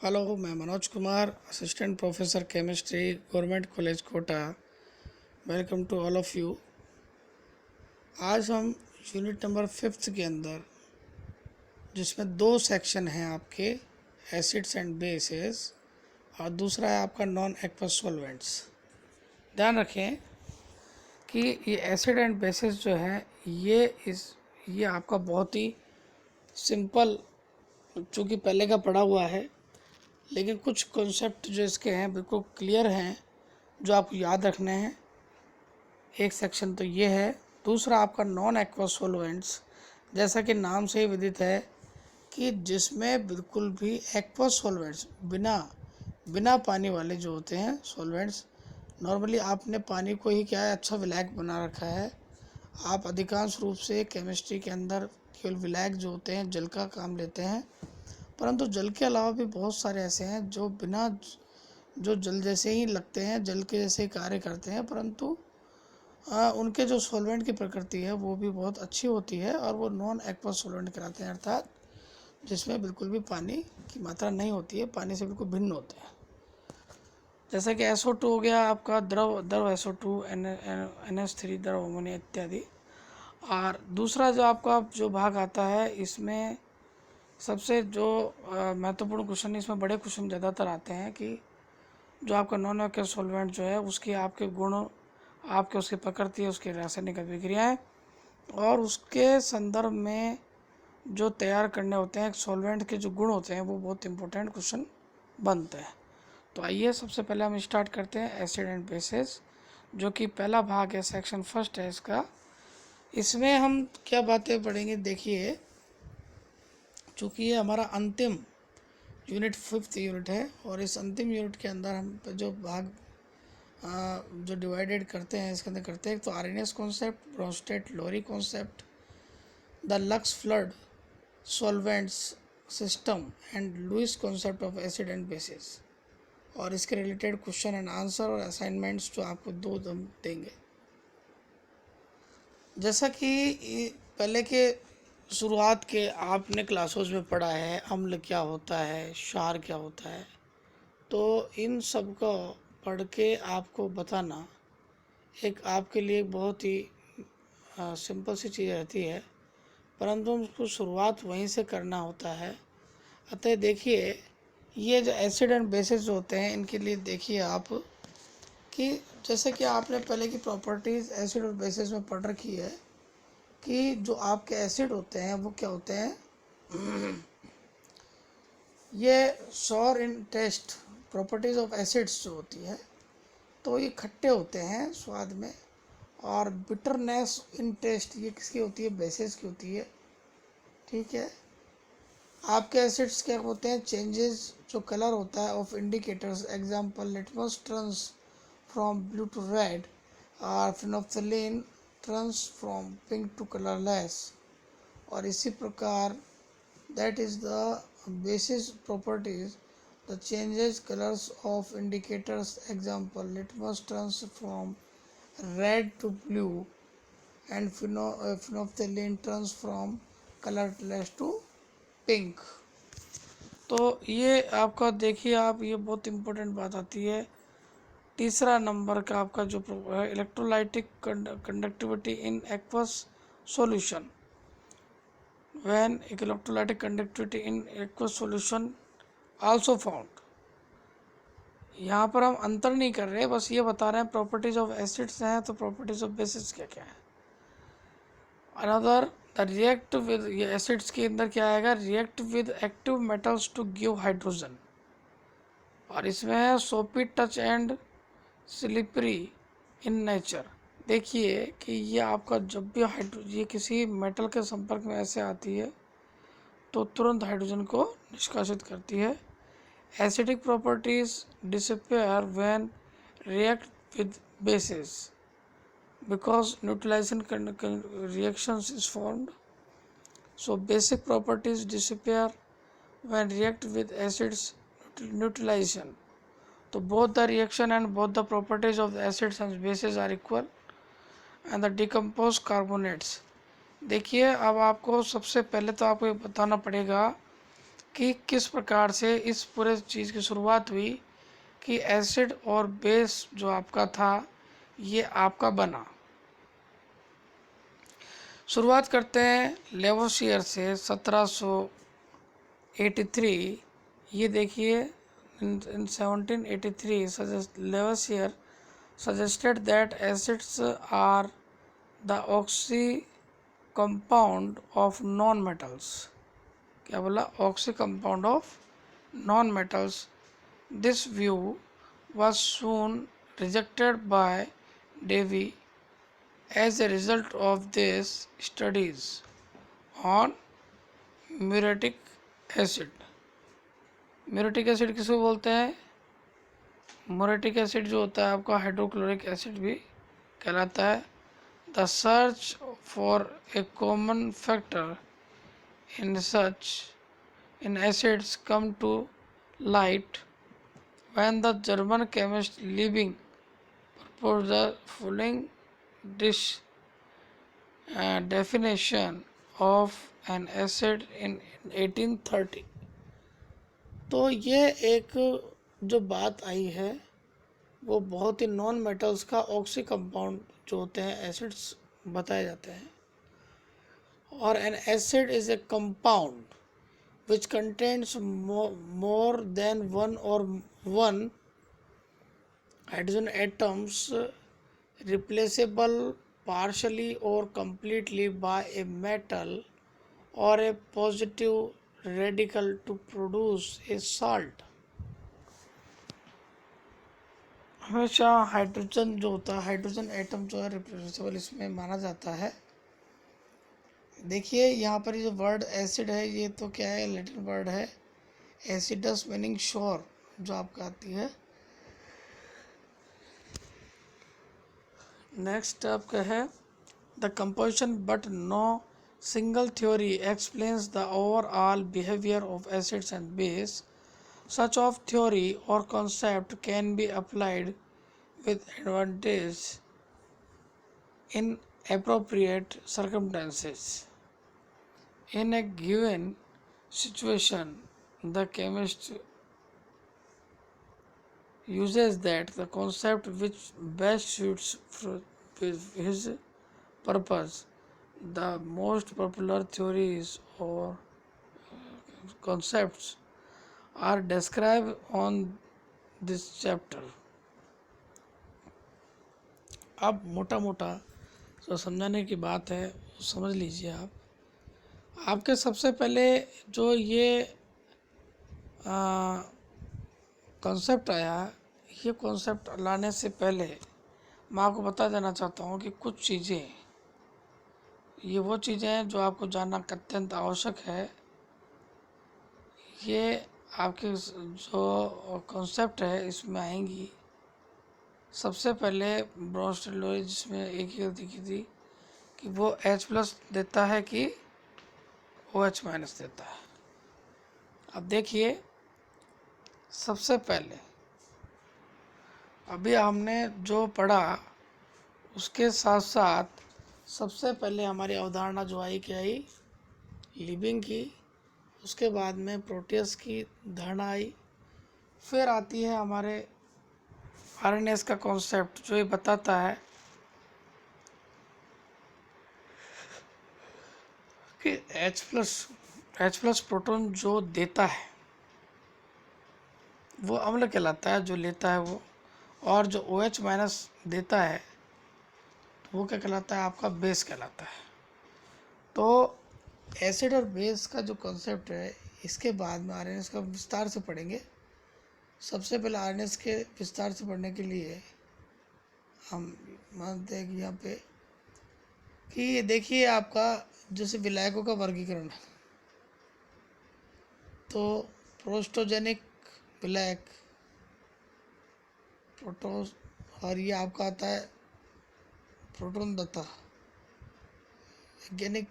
Hello, मैं Manoj Kumar, assistant professor chemistry, government college Kota. Welcome to all of you. आज हम unit number 5th के अंदर, जिसमें दो सेक्शन हैं आपके, एसिड्स एंड बेसेस, और दूसरा है आपका नॉन एक्वस सॉल्वेंट्स। ध्यान रखें कि ये एसिड एंड बेसेस जो है ये आपका बहुत ही सिंपल, चूँकि पहले का पढ़ा हुआ है, लेकिन कुछ कॉन्सेप्ट जो इसके हैं बिल्कुल क्लियर हैं, जो आपको याद रखने हैं। एक सेक्शन तो ये है। दूसरा आपका नॉन एक्वस सॉल्वेंट्स, जैसा कि नाम से ही विदित है कि जिसमें बिल्कुल भी एक्वस सॉल्वेंट्स बिना पानी वाले जो होते हैं सॉल्वेंट्स, नॉर्मली आपने पानी को ही क्या है अच्छा विलायक बना रखा है। आप अधिकांश रूप से केमिस्ट्री के अंदर केवल विलायक जो होते हैं जल का काम लेते हैं, परंतु जल के अलावा भी बहुत सारे ऐसे हैं जो जल जैसे ही लगते हैं, जल के जैसे ही कार्य करते हैं, परंतु उनके जो सॉल्वेंट की प्रकृति है वो भी बहुत अच्छी होती है और वो नॉन एक्वस सॉल्वेंट कहलाते हैं, अर्थात जिसमें बिल्कुल भी पानी की मात्रा नहीं होती है, पानी से बिल्कुल भिन्न होते हैं। जैसा कि SO2 हो गया आपका द्रव SO2, NH3 द्रव अमोनिया इत्यादि। और दूसरा जो आपका जो भाग आता है, इसमें सबसे जो महत्वपूर्ण क्वेश्चन, इसमें बड़े क्वेश्चन ज़्यादातर आते हैं कि जो आपका नॉन एक्वस सॉल्वेंट जो है उसके आपके गुण, आपके उसकी प्रकृति, उसकी रासायनिक अभिक्रियाएं और उसके संदर्भ में जो तैयार करने होते हैं सॉल्वेंट के जो गुण होते हैं, वो बहुत इंपॉर्टेंट क्वेश्चन बनते हैं। तो आइए सबसे पहले हम स्टार्ट करते हैं एसिड एंड बेसेस, जो कि पहला भाग है, सेक्शन फर्स्ट है इसका। इसमें हम क्या बातें पढ़ेंगे, देखिए, चूँकि ये हमारा अंतिम यूनिट 5th यूनिट है और इस अंतिम यूनिट के अंदर हम जो भाग जो डिवाइडेड करते हैं, इसके अंदर करते हैं तो Arrhenius concept, Bronsted Lowry concept, the Lux flood solvents system and Lewis concept of acid and bases, और इसके रिलेटेड क्वेश्चन एंड आंसर और असाइनमेंट्स जो आपको दो हम देंगे। जैसा कि पहले के शुरुआत के आपने क्लासेस में पढ़ा है, अम्ल क्या होता है, क्षार क्या होता है, तो इन सब को पढ़ के आपको बताना एक आपके लिए बहुत ही सिंपल सी चीज़ रहती है, परंतु उसको शुरुआत वहीं से करना होता है। अतः देखिए, ये जो एसिड एंड बेसिस जो होते हैं, इनके लिए देखिए आप कि जैसे कि आपने पहले की प्रॉपर्टीज़ एसिड और बेसिस में पढ़ रखी है कि जो आपके एसिड होते हैं वो क्या होते हैं, ये sour in taste, properties of acids जो होती है तो ये खट्टे होते हैं स्वाद में, और बिटरनेस इन टेस्ट ये किसकी होती है, बेसिस की होती है। ठीक है। आपके एसिड्स क्या होते हैं, चेंजेस जो कलर होता है of indicators, example litmus turns from blue to red, और phenolphthalein turns from pink to colourless. और इसी प्रकार that is the bases properties, the changes colours of indicators, example litmus turns from red to blue and phenolphthalein turns from colorless to pink। तो ये आपका देखिए आप, ये बहुत इम्पोर्टेंट बात आती है। तीसरा नंबर का आपका जो electrolytic conductivity in aqueous solution, when electrolytic conductivity in aqueous solution also found. यहाँ पर हम अंतर नहीं कर रहे, बस ये बता रहे हैं प्रॉपर्टीज ऑफ एसिड्स हैं तो प्रॉपर्टीज ऑफ बेसिस क्या क्या है। अनदर द रिएक्ट विद, ये एसिड्स के अंदर क्या आएगा, react with active metals to give hydrogen, और इसमें है soapy touch and slippery in nature. देखिए कि ये आपका जब भी ये किसी मेटल के संपर्क में ऐसे आती है तो तुरंत हाइड्रोजन को निष्कासित करती है। Acidic properties disappear when react with basis because neutralization reactions is formed. So basic properties disappear when react with acids neutralization. So both the reaction and both the properties of the acids and bases are equal and the decomposed carbonates। देखिए अब आपको सबसे पहले तो आपको ये बताना पड़ेगा कि किस प्रकार से इस पूरे चीज़ की शुरुआत हुई कि एसिड और बेस जो आपका था ये आपका बना। शुरुआत करते हैं लेवोसियर से 1783। ये देखिए इन 1783 Lavoisier suggested that acids are the oxy compound of non-metals। क्या बोला? oxy compound of non-metals। This view was soon rejected by Davy as a result of these studies on muriatic acid। Muriatic acid किसको बोलते हैं? Muriatic acid जो होता है आपका hydrochloric acid भी कहलाता है। The search for a common factor in acids come to light when the German chemist Liebig proposed the following definition of an acid in 1830। तो ये एक जो बात आई है वो बहुत ही नॉन मेटल्स का ऑक्सी कंपाउंड जो होते हैं एसिड्स बताए जाते हैं। और N acid is a compound which contains more than one hydrogen atoms replaceable partially or completely by a metal or a positive radical to produce a salt। हमेशा hydrogen जो होता है, हाइड्रोजन एटम जो है रिप्लेसेबल इसमें माना जाता है। देखिए यहाँ पर ये जो वर्ड एसिड है ये तो क्या है, लैटिन वर्ड है एसिडस मीनिंग श्योर जो आपका आती है। नेक्स्ट आपका है the composition but no single theory explains the overall behavior of acids and base। Such of theory or concept can be applied with advantage in appropriate circumstances। In a given situation, the chemist uses that the concept which best suits his purpose। The most popular theories or concepts are described on this chapter। अब मोटा मोटा जो समझाने की बात है समझ लीजिए आप। आपके सबसे पहले जो ये कॉन्सेप्ट आया, ये कॉन्सेप्ट लाने से पहले मैं आपको बता देना चाहता हूँ कि कुछ चीज़ें, ये वो चीज़ें हैं जो आपको जानना अत्यंत आवश्यक है। ये आपके जो कॉन्सेप्ट है इसमें आएंगी। सबसे पहले ब्रोंस्टेड लोरी जिसमें एक ही दिखी थी कि वो H+ देता है कि OH- देता है। अब देखिए सबसे पहले अभी हमने जो पढ़ा उसके साथ साथ सबसे पहले हमारी अवधारणा जो आई क्या आई, लिविंग की। उसके बाद में प्रोटियस की धारणा आई। फिर आती है हमारे आरएनएस का कॉन्सेप्ट जो ये बताता है कि H+ प्रोटॉन जो देता है वो अम्ल कहलाता है, जो लेता है वो। और जो OH- देता है तो वो क्या कहलाता है, आपका बेस कहलाता है। तो एसिड और बेस का जो कॉन्सेप्ट है इसके बाद में आरएनएस का विस्तार से पढ़ेंगे। सबसे पहले आरएनएस के विस्तार से पढ़ने के लिए हम मानते हैं कि यहाँ पे कि ये देखिए आपका जैसे विलायकों का वर्गीकरण है, तो प्रोस्टोजेनिक विलायक प्रोटोस, और ये आपका आता है प्रोटॉन दाता। वैज्ञानिक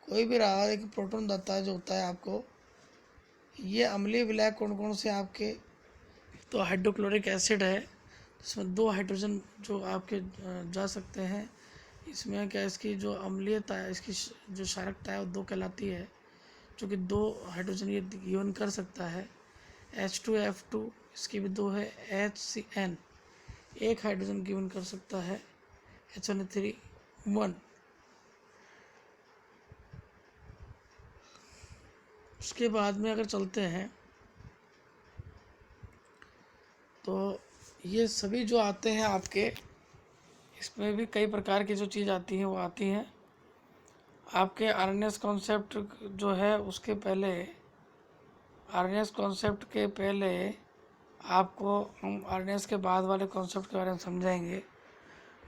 कोई भी रहा है कि प्रोटॉन दाता जो होता है आपको, ये अम्लीय विलायक कौन कौन से आपके, तो हाइड्रोक्लोरिक एसिड है जिसमें 2 हाइड्रोजन जो आपके जा सकते हैं। इसमें क्या इसकी जो अम्लीयता है, इसकी जो क्षारकता है वो 2 कहलाती है। चूँकि 2 हाइड्रोजन ये गिवन कर सकता है। H2F2 इसकी भी 2 है। HCN एक हाइड्रोजन गिवन कर सकता है। H1 1। उसके बाद में अगर चलते हैं तो ये सभी जो आते हैं आपके, इसमें भी कई प्रकार की जो चीज़ आती है वो आती हैं आपके आरएनएस कॉन्सेप्ट जो है उसके पहले। आरएनएस कॉन्सेप्ट के पहले आपको हम आरएनएस के बाद वाले कॉन्सेप्ट के बारे में समझाएंगे,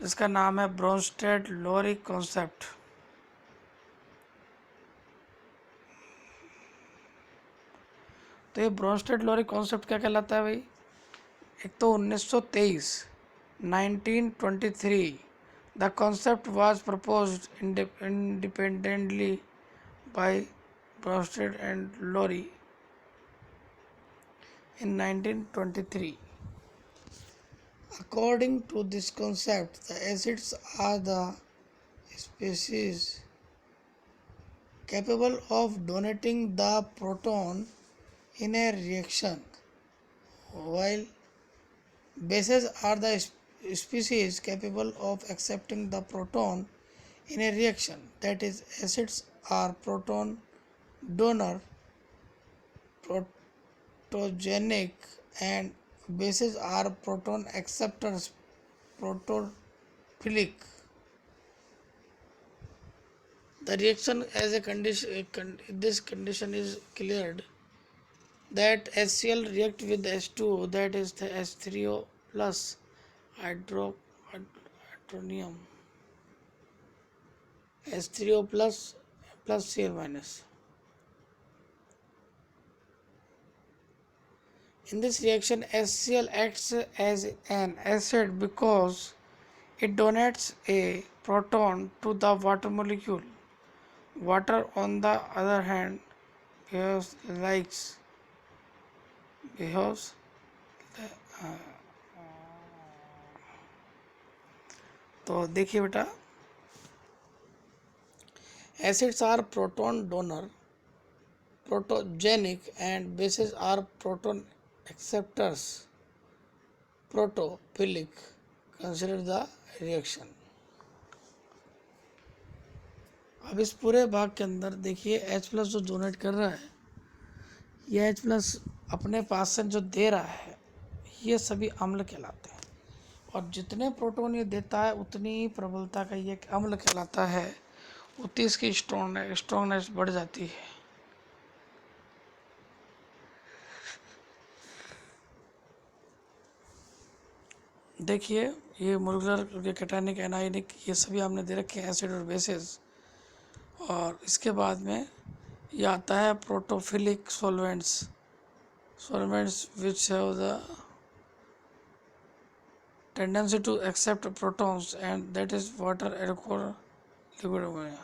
जिसका नाम है ब्रोंस्टेड लोरी कॉन्सेप्ट। तो ये ब्रोंस्टेड लोरी कॉन्सेप्ट क्या कहलाता है भाई? एक तो 1923 the concept was proposed independently by Bronsted and Lowry in 1923. According to this concept, the acids are the species capable of donating the proton in a reaction, while bases are the species capable of accepting the proton in a reaction. That is, acids are proton donor, protogenic, and bases are proton acceptors, protophilic. The reaction as a condition, this condition is cleared that HCl react with H2, that is the H3O plus hydronium, H3O plus Cl minus. In this reaction, HCl acts as an acid because it donates a proton to the water molecule. Water, on the other hand, behaves तो देखिए बेटा, acids are proton donor, protogenic, and bases are proton acceptors, protophilic. Consider the reaction. अब इस पूरे भाग के अंदर देखिए H प्लस जो डोनेट कर रहा है, ये H प्लस अपने पास से जो दे रहा है, ये सभी अम्ल कहलाते हैं। और जितने प्रोटॉन ये देता है उतनी ही प्रबलता का ये अम्ल कहलाता है, उतनी इसकी स्ट्रॉन्गनेस बढ़ जाती है। देखिए ये मोलिकुलर कैटायनिक एनायनिक ये सभी हमने दे रखे हैं, एसिड और बेसिस। और इसके बाद में ये आता है protophilic solvents which have the tendency to accept protons, and that is water, alcohol, liquid ammonia.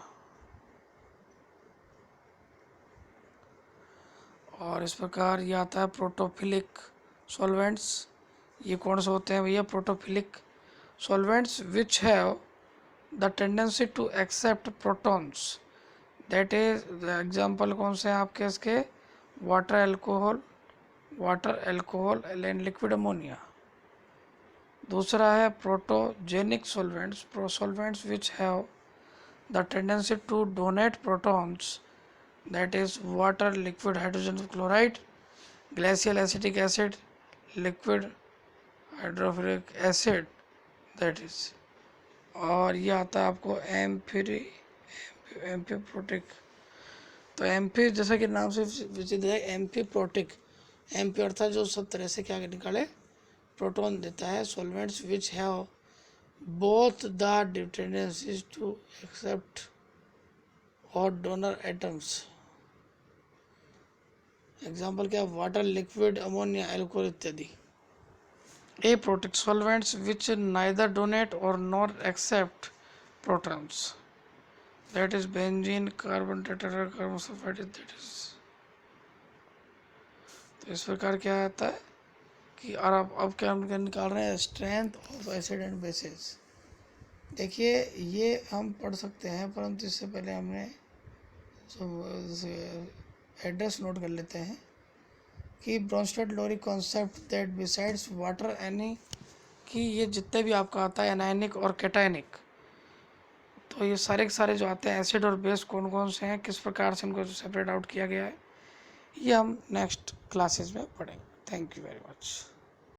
और इस प्रकार ये आता है प्रोटोफिलिक सॉल्वेंट्स। ये कौन से होते हैं भैया? Protophilic solvents which have the tendency to accept protons, that is the example कौन से हैं आपके इसके? Water, alcohol and liquid ammonia. दूसरा है protogenic solvents which have the tendency to donate protons, that is water, liquid hydrogen chloride, glacial acetic acid, liquid hydrofluoric acid, that is. और ये आता है आपको एम्फीप्रोटिक। तो एम्फी जैसा कि नाम से विचित्र है, एम्फीप्रोटिक, एम्फी अर्थात जो सब तरह से क्या निकाले प्रोटॉन देता है। Solvents which have both the tendencies to accept और डोनर एटम्स। एग्जाम्पल क्या? वाटर, लिक्विड अमोनिया, एल्कोहल इत्यादि। Aprotic solvents which neither donate और nor accept protons, that is benzene, carbon tetracarbon sulphide, that is. तो इस प्रकार क्या आता है कि और अब क्या हम निकाल रहे हैं? Strength of acid and basis. देखिए ये हम पढ़ सकते हैं, परंतु इससे पहले हमने एड्रेस नोट कर लेते हैं कि Bronsted Lowry concept that besides water any, कि ये जितने भी आपका आता है एनायनिक और कैटायनिक, तो ये सारे के सारे जो आते हैं एसिड और बेस कौन कौन से हैं, किस प्रकार से इनको सेपरेट आउट किया गया है, ये हम नेक्स्ट क्लासेस में पढ़ेंगे। Thank you very much.